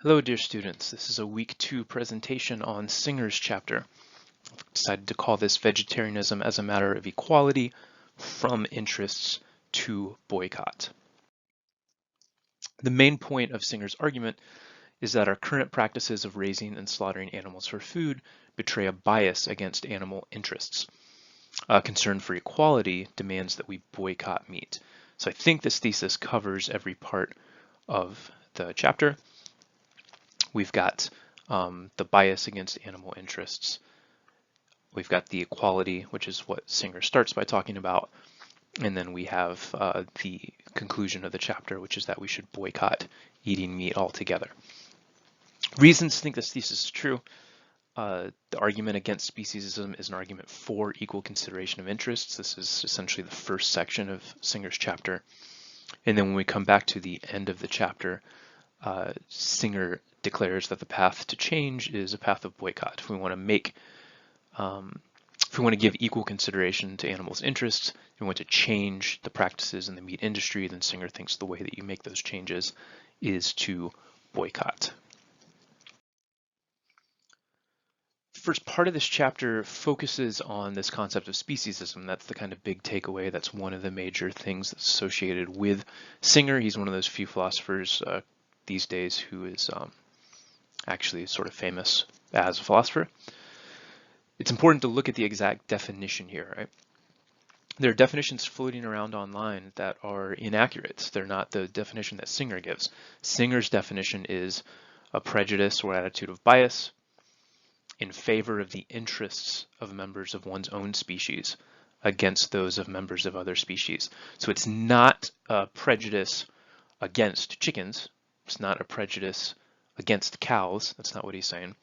Hello, dear students. This is a week 2 presentation on Singer's chapter. I've decided to call this Vegetarianism as a Matter of Equality from Interests to Boycott. The main point of Singer's argument is that our current practices of raising and slaughtering animals for food betray a bias against animal interests. A concern for equality demands that we boycott meat. So I think this thesis covers every part of the chapter. We've got the bias against animal interests. We've got the equality, which is what Singer starts by talking about. And then we have the conclusion of the chapter, which is that we should boycott eating meat altogether. Reasons to think this thesis is true. The argument against speciesism is an argument for equal consideration of interests. This is essentially the first section of Singer's chapter. And then when we come back to the end of the chapter, Singer declares that the path to change is a path of boycott. If we want to give equal consideration to animals' interests, and want to change the practices in the meat industry, then Singer thinks the way that you make those changes is to boycott. The first part of this chapter focuses on this concept of speciesism. That's the kind of big takeaway. That's one of the major things that's associated with Singer. He's one of those few philosophers these days who is actually sort of famous as a philosopher. It's important to look at the exact definition here, right? There are definitions floating around online that are inaccurate. They're not the definition that Singer gives. Singer's definition is a prejudice or attitude of bias in favor of the interests of members of one's own species against those of members of other species. So it's not a prejudice against chickens. It's not a prejudice against cows. That's not what he's saying.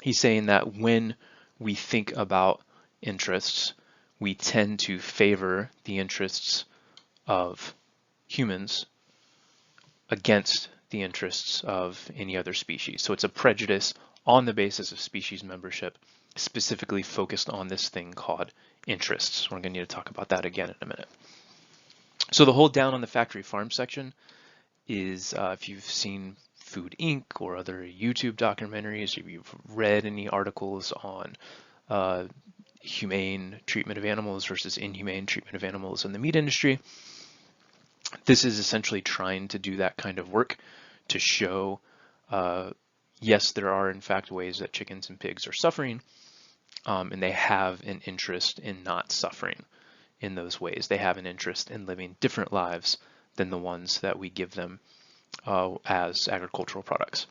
He's saying that when we think about interests, we tend to favor the interests of humans against the interests of any other species. So it's a prejudice on the basis of species membership, specifically focused on this thing called interests. We're going to need to talk about that again in a minute. So the whole down on the factory farm section is if you've seen Food Inc. or other YouTube documentaries, if you've read any articles on humane treatment of animals versus inhumane treatment of animals in the meat industry, this is essentially trying to do that kind of work to show, yes, there are in fact ways that chickens and pigs are suffering, and they have an interest in not suffering in those ways. They have an interest in living different lives than the ones that we give them as agricultural products.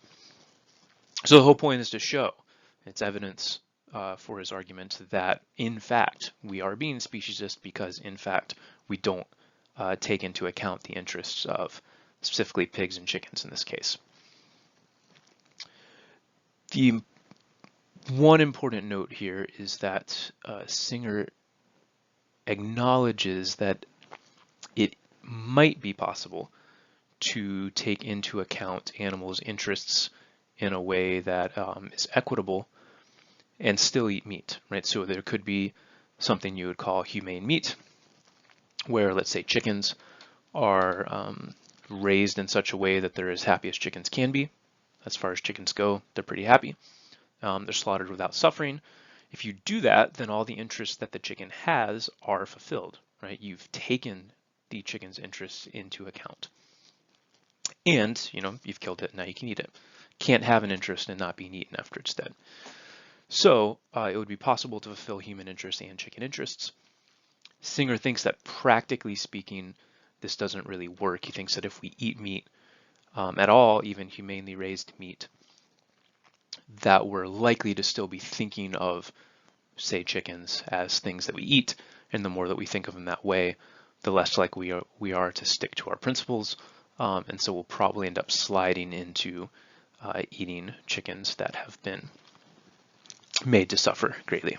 So the whole point is to show, it's evidence for his argument that in fact we are being speciesist because in fact we don't take into account the interests of specifically pigs and chickens in this case. The one important note here is that Singer acknowledges that it might be possible to take into account animals' interests in a way that is equitable and still eat meat, right? So there could be something you would call humane meat, where let's say chickens are raised in such a way that they're as happy as chickens can be. As far as chickens go, they're pretty happy. They're slaughtered without suffering. If you do that, then all the interests that the chicken has are fulfilled, right? You've taken the chicken's interests into account. And, you've killed it, now you can eat it. Can't have an interest in not being eaten after it's dead. So it would be possible to fulfill human interests and chicken interests. Singer thinks that practically speaking, this doesn't really work. He thinks that if we eat meat at all, even humanely raised meat, that we're likely to still be thinking of, say, chickens as things that we eat. And the more that we think of them that way, the less likely we are to stick to our principles. And so we'll probably end up sliding into eating chickens that have been made to suffer greatly.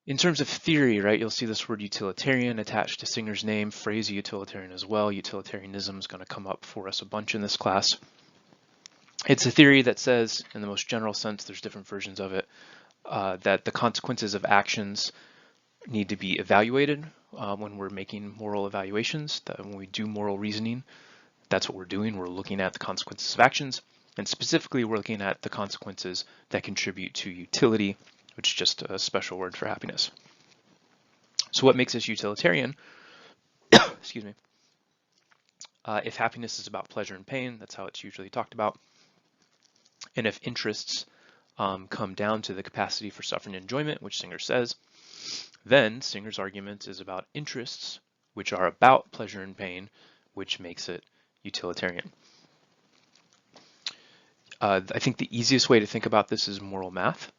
In terms of theory, right, you'll see this word utilitarian attached to Singer's name, phrase utilitarian as well. Utilitarianism is going to come up for us a bunch in this class. It's a theory that says, in the most general sense, there's different versions of it, that the consequences of actions need to be evaluated when we're making moral evaluations, that when we do moral reasoning, That's what we're doing. We're looking at the consequences of actions, and specifically we're looking at the consequences that contribute to utility, which is just a special word for happiness. So what makes us utilitarian? Excuse me. If happiness is about pleasure and pain, that's how it's usually talked about. And if interests come down to the capacity for suffering and enjoyment, which Singer says, then Singer's argument is about interests, which are about pleasure and pain, which makes it utilitarian. I think the easiest way to think about this is moral math.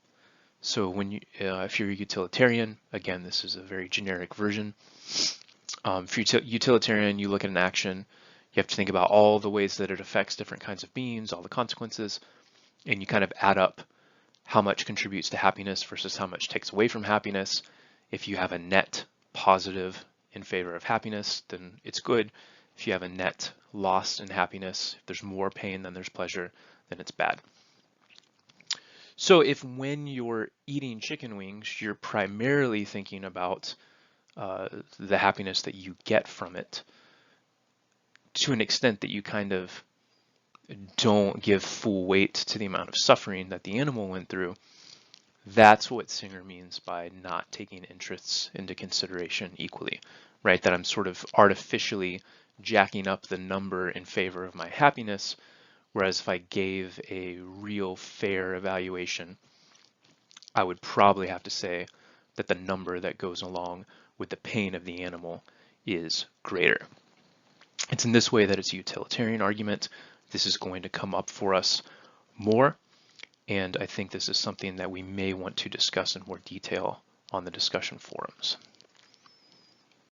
So when you, if you're a utilitarian, again, this is a very generic version. For utilitarian, you look at an action, you have to think about all the ways that it affects different kinds of beings, all the consequences, and you kind of add up how much contributes to happiness versus how much takes away from happiness. If you have a net positive in favor of happiness, then it's good. If you have a net loss in happiness, if there's more pain than there's pleasure, then it's bad. So if when you're eating chicken wings, you're primarily thinking about the happiness that you get from it, to an extent that you kind of don't give full weight to the amount of suffering that the animal went through, that's what Singer means by not taking interests into consideration equally, right? That I'm sort of artificially jacking up the number in favor of my happiness, whereas if I gave a real fair evaluation, I would probably have to say that the number that goes along with the pain of the animal is greater. It's in this way that it's a utilitarian argument. This is going to come up for us more, and I think this is something that we may want to discuss in more detail on the discussion forums.